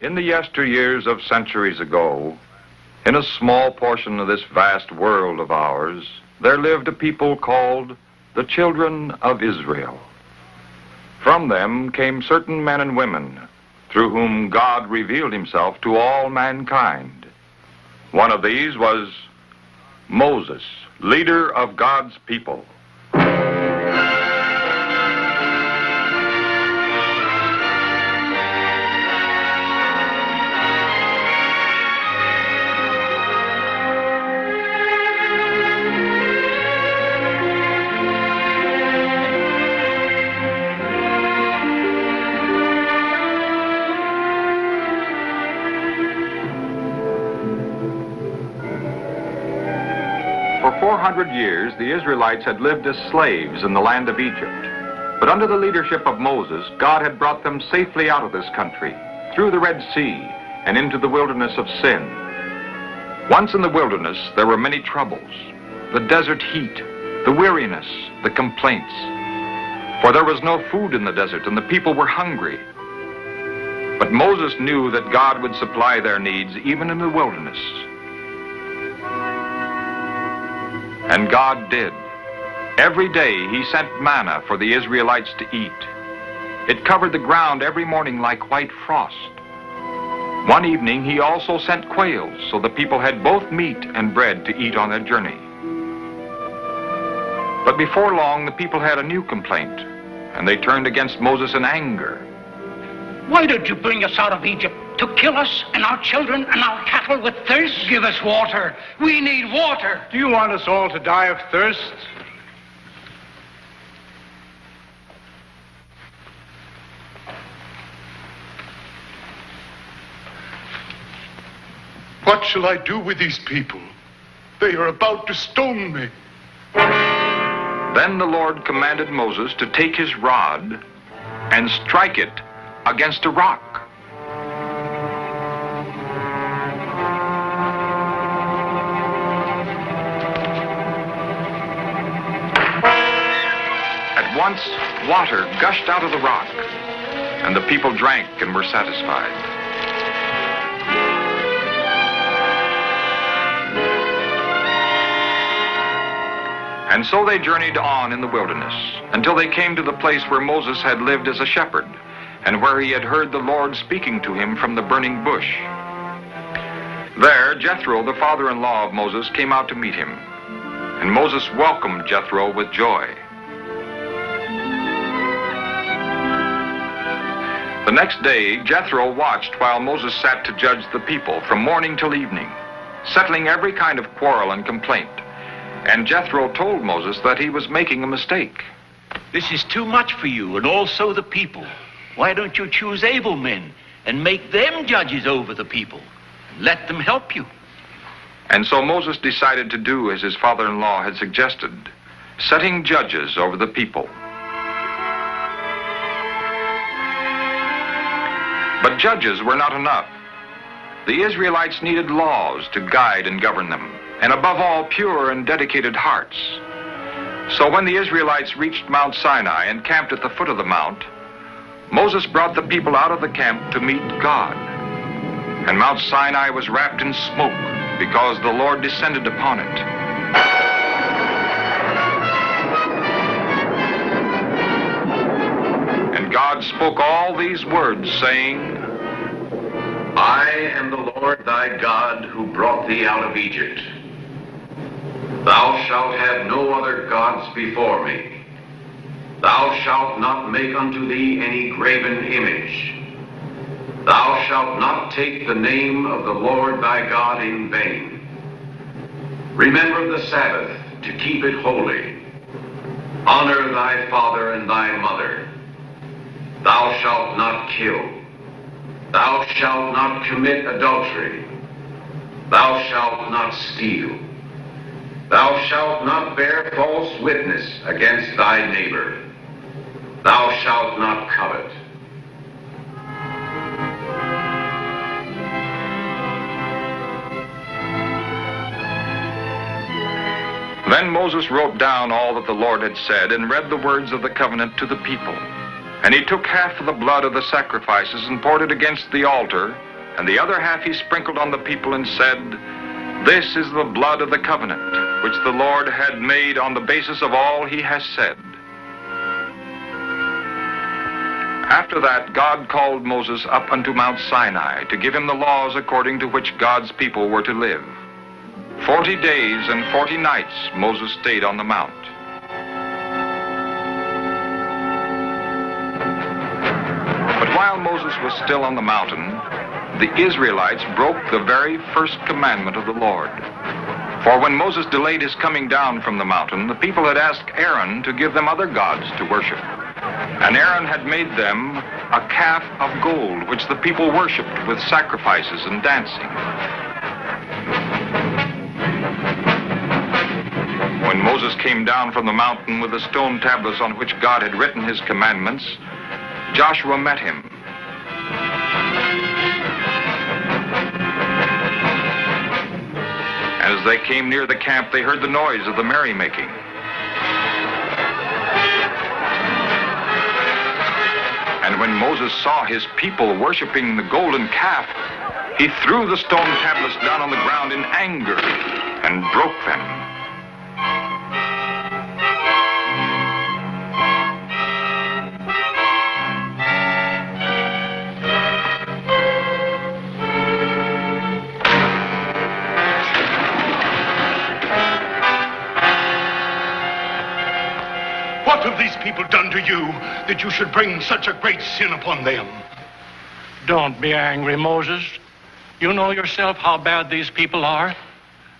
In the yesteryears of centuries ago, in a small portion of this vast world of ours, there lived a people called the children of Israel. From them came certain men and women through whom God revealed himself to all mankind. One of these was Moses, leader of God's people. For 400 years, the Israelites had lived as slaves in the land of Egypt. But under the leadership of Moses, God had brought them safely out of this country, through the Red Sea, and into the wilderness of Sin. Once in the wilderness, there were many troubles: the desert heat, the weariness, the complaints. For there was no food in the desert, and the people were hungry. But Moses knew that God would supply their needs even in the wilderness. And God did. Every day he sent manna for the Israelites to eat. It covered the ground every morning like white frost. One evening he also sent quails, so the people had both meat and bread to eat on their journey. But before long the people had a new complaint, and they turned against Moses in anger. Why did you bring us out of Egypt? To kill us and our children and our cattle with thirst? Give us water. We need water. Do you want us all to die of thirst? What shall I do with these people? They are about to stone me. Then the Lord commanded Moses to take his rod and strike it against a rock. At once, water gushed out of the rock, and the people drank and were satisfied. And so they journeyed on in the wilderness until they came to the place where Moses had lived as a shepherd, and where he had heard the Lord speaking to him from the burning bush. There, Jethro, the father-in-law of Moses, came out to meet him, and Moses welcomed Jethro with joy. The next day, Jethro watched while Moses sat to judge the people from morning till evening, settling every kind of quarrel and complaint. And Jethro told Moses that he was making a mistake. This is too much for you, and also the people. Why don't you choose able men and make them judges over the people? Let them help you. And so Moses decided to do as his father-in-law had suggested, setting judges over the people. But judges were not enough. The Israelites needed laws to guide and govern them, and above all, pure and dedicated hearts. So when the Israelites reached Mount Sinai and camped at the foot of the mount, Moses brought the people out of the camp to meet God. And Mount Sinai was wrapped in smoke because the Lord descended upon it. And God spoke all these words, saying, I am the Lord thy God who brought thee out of Egypt. Thou shalt have no other gods before me. Thou shalt not make unto thee any graven image. Thou shalt not take the name of the Lord thy God in vain. Remember the Sabbath to keep it holy. Honor thy father and thy mother. Thou shalt not kill. Thou shalt not commit adultery. Thou shalt not steal. Thou shalt not bear false witness against thy neighbor. Thou shalt not covet. Then Moses wrote down all that the Lord had said and read the words of the covenant to the people. And he took half of the blood of the sacrifices and poured it against the altar, and the other half he sprinkled on the people and said, "This is the blood of the covenant, which the Lord had made on the basis of all he has said." After that, God called Moses up unto Mount Sinai to give him the laws according to which God's people were to live. 40 days and 40 nights Moses stayed on the mount. But while Moses was still on the mountain, the Israelites broke the very first commandment of the Lord. For when Moses delayed his coming down from the mountain, the people had asked Aaron to give them other gods to worship. And Aaron had made them a calf of gold, which the people worshipped with sacrifices and dancing. When Moses came down from the mountain with the stone tablets on which God had written his commandments, Joshua met him. As they came near the camp, they heard the noise of the merrymaking. And when Moses saw his people worshiping the golden calf, he threw the stone tablets down on the ground in anger and broke them. What have these people done to you that you should bring such a great sin upon them? Don't be angry, Moses. You know yourself how bad these people are.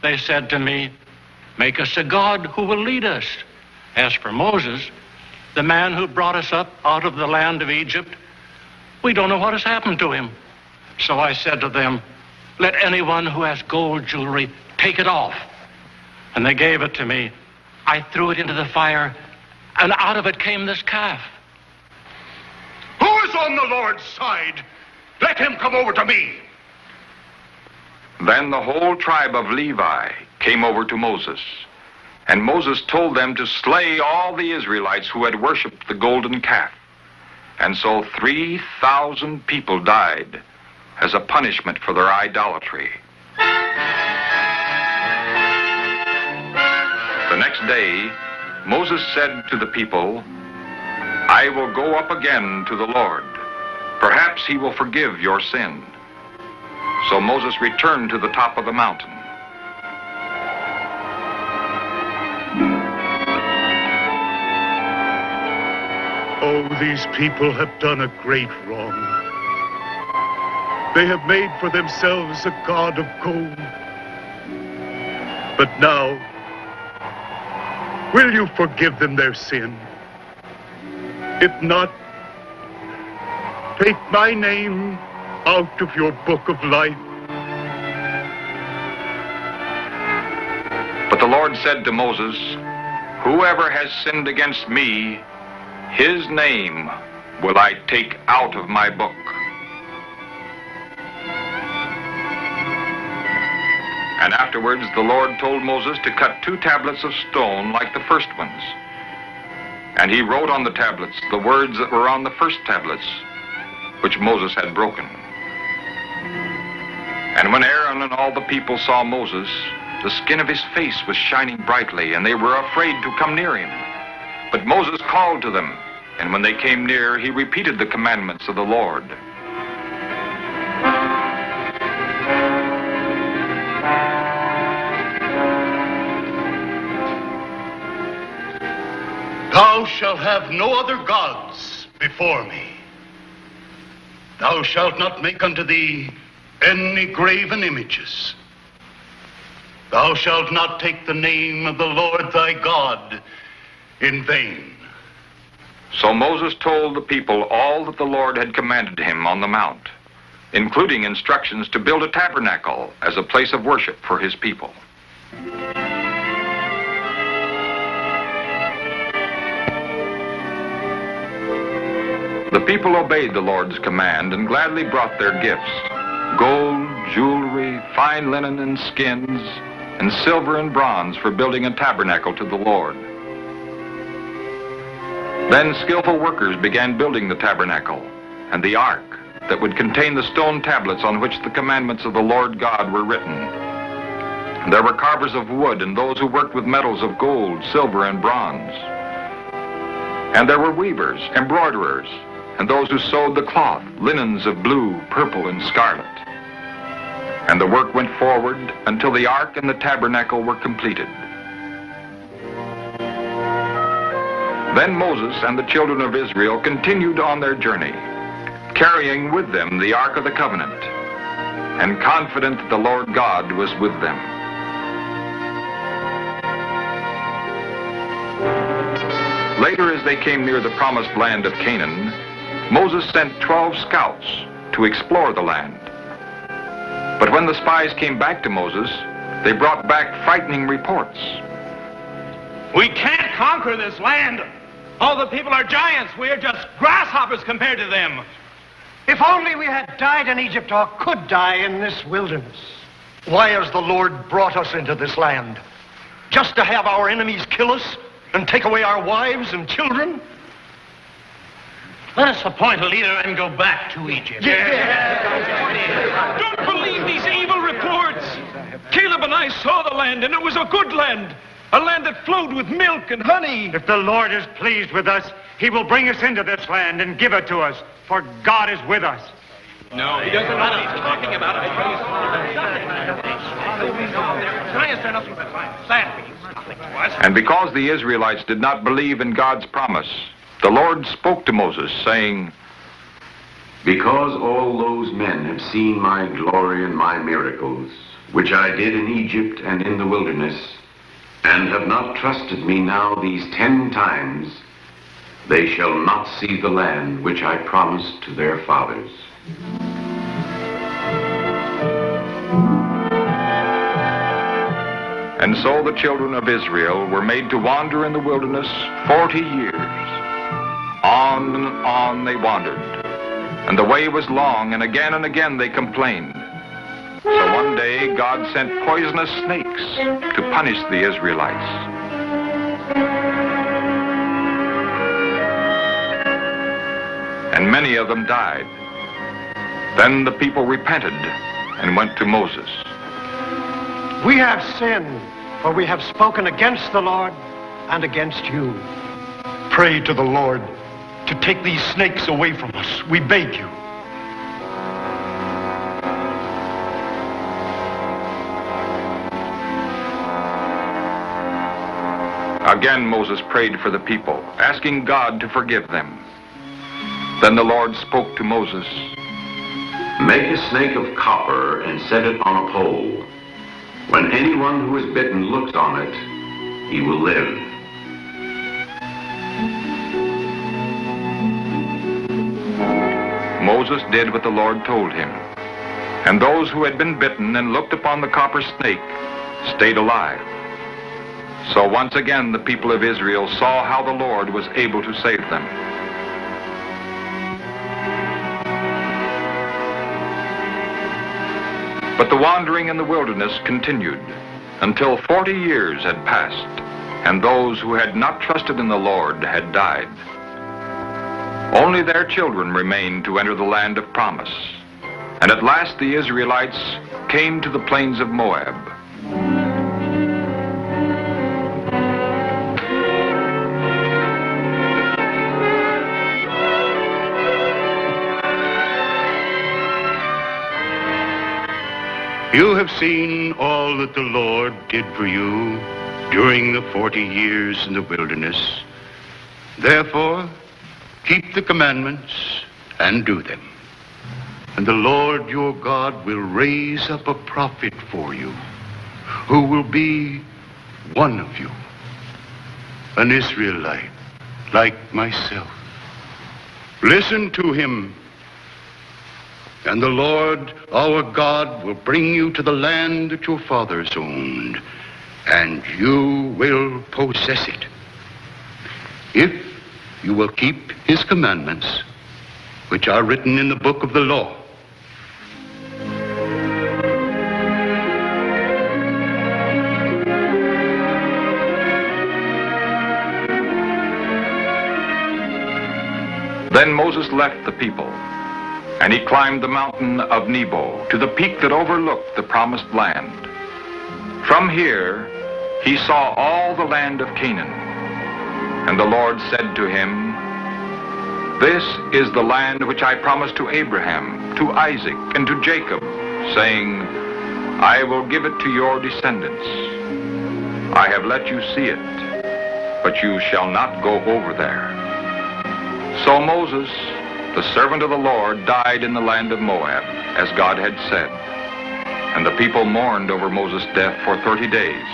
They said to me, "Make us a God who will lead us." As for Moses, the man who brought us up out of the land of Egypt, we don't know what has happened to him. So I said to them, "Let anyone who has gold jewelry take it off." And they gave it to me. I threw it into the fire, and out of it came this calf. Who is on the Lord's side? Let him come over to me. Then the whole tribe of Levi came over to Moses, and Moses told them to slay all the Israelites who had worshipped the golden calf. And so 3,000 people died as a punishment for their idolatry. The next day, Moses said to the people, "I will go up again to the Lord. Perhaps he will forgive your sin." So Moses returned to the top of the mountain. Oh, these people have done a great wrong. They have made for themselves a god of gold. But now, will you forgive them their sin? If not, take my name out of your book of life. But the Lord said to Moses, "Whoever has sinned against me, his name will I take out of my book." And afterwards the Lord told Moses to cut 2 tablets of stone like the first ones. And he wrote on the tablets the words that were on the first tablets, which Moses had broken. And when Aaron and all the people saw Moses, the skin of his face was shining brightly, and they were afraid to come near him. But Moses called to them, and when they came near, he repeated the commandments of the Lord. Thou shalt have no other gods before me. Thou shalt not make unto thee any graven images. Thou shalt not take the name of the Lord thy God in vain. So Moses told the people all that the Lord had commanded him on the mount, including instructions to build a tabernacle as a place of worship for his people. The people obeyed the Lord's command and gladly brought their gifts: gold, jewelry, fine linen and skins, and silver and bronze for building a tabernacle to the Lord. Then skillful workers began building the tabernacle and the ark that would contain the stone tablets on which the commandments of the Lord God were written. There were carvers of wood and those who worked with metals of gold, silver, and bronze. And there were weavers, embroiderers, and those who sewed the cloth, linens of blue, purple, and scarlet. And the work went forward until the ark and the tabernacle were completed. Then Moses and the children of Israel continued on their journey, carrying with them the Ark of the Covenant, and confident that the Lord God was with them. Later, as they came near the promised land of Canaan, Moses sent 12 scouts to explore the land. But when the spies came back to Moses, they brought back frightening reports. We can't conquer this land. All the people are giants. We are just grasshoppers compared to them. If only we had died in Egypt or could die in this wilderness. Why has the Lord brought us into this land? Just to have our enemies kill us and take away our wives and children? Let us appoint a leader and go back to Egypt. Don't believe these evil reports. Caleb and I saw the land, and it was a good land. A land that flowed with milk and honey. If the Lord is pleased with us, he will bring us into this land and give it to us, for God is with us. No, he doesn't know what he's talking about. And because the Israelites did not believe in God's promise, the Lord spoke to Moses, saying, Because all those men have seen my glory and my miracles, which I did in Egypt and in the wilderness, and have not trusted me now these 10 times, they shall not see the land which I promised to their fathers. And so the children of Israel were made to wander in the wilderness 40 years. On and on they wandered, and the way was long, and again they complained. So one day God sent poisonous snakes to punish the Israelites. And many of them died. Then the people repented and went to Moses. We have sinned, for we have spoken against the Lord and against you. Pray to the Lord to take these snakes away from us, we beg you. Again Moses prayed for the people, asking God to forgive them. Then the Lord spoke to Moses. Make a snake of copper and set it on a pole. When anyone who is bitten looks on it, he will live. Moses did what the Lord told him, and those who had been bitten and looked upon the copper snake stayed alive. So once again the people of Israel saw how the Lord was able to save them. But the wandering in the wilderness continued until 40 years had passed, and those who had not trusted in the Lord had died. Only their children remained to enter the land of promise. And at last the Israelites came to the plains of Moab. You have seen all that the Lord did for you during the 40 years in the wilderness. Therefore, keep the commandments and do them. And the Lord your God will raise up a prophet for you, who will be one of you, an Israelite like myself. Listen to him, and the Lord our God will bring you to the land that your fathers owned, and you will possess it, if you will keep his commandments, which are written in the book of the law. Then Moses left the people, and he climbed the mountain of Nebo to the peak that overlooked the promised land. From here, he saw all the land of Canaan. And the Lord said to him, "This is the land which I promised to Abraham, to Isaac, and to Jacob, saying, I will give it to your descendants. I have let you see it, but you shall not go over there." So Moses, the servant of the Lord, died in the land of Moab, as God had said. And the people mourned over Moses' death for 30 days.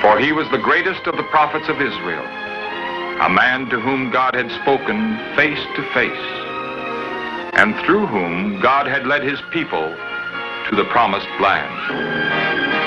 For he was the greatest of the prophets of Israel, a man to whom God had spoken face to face, and through whom God had led his people to the promised land.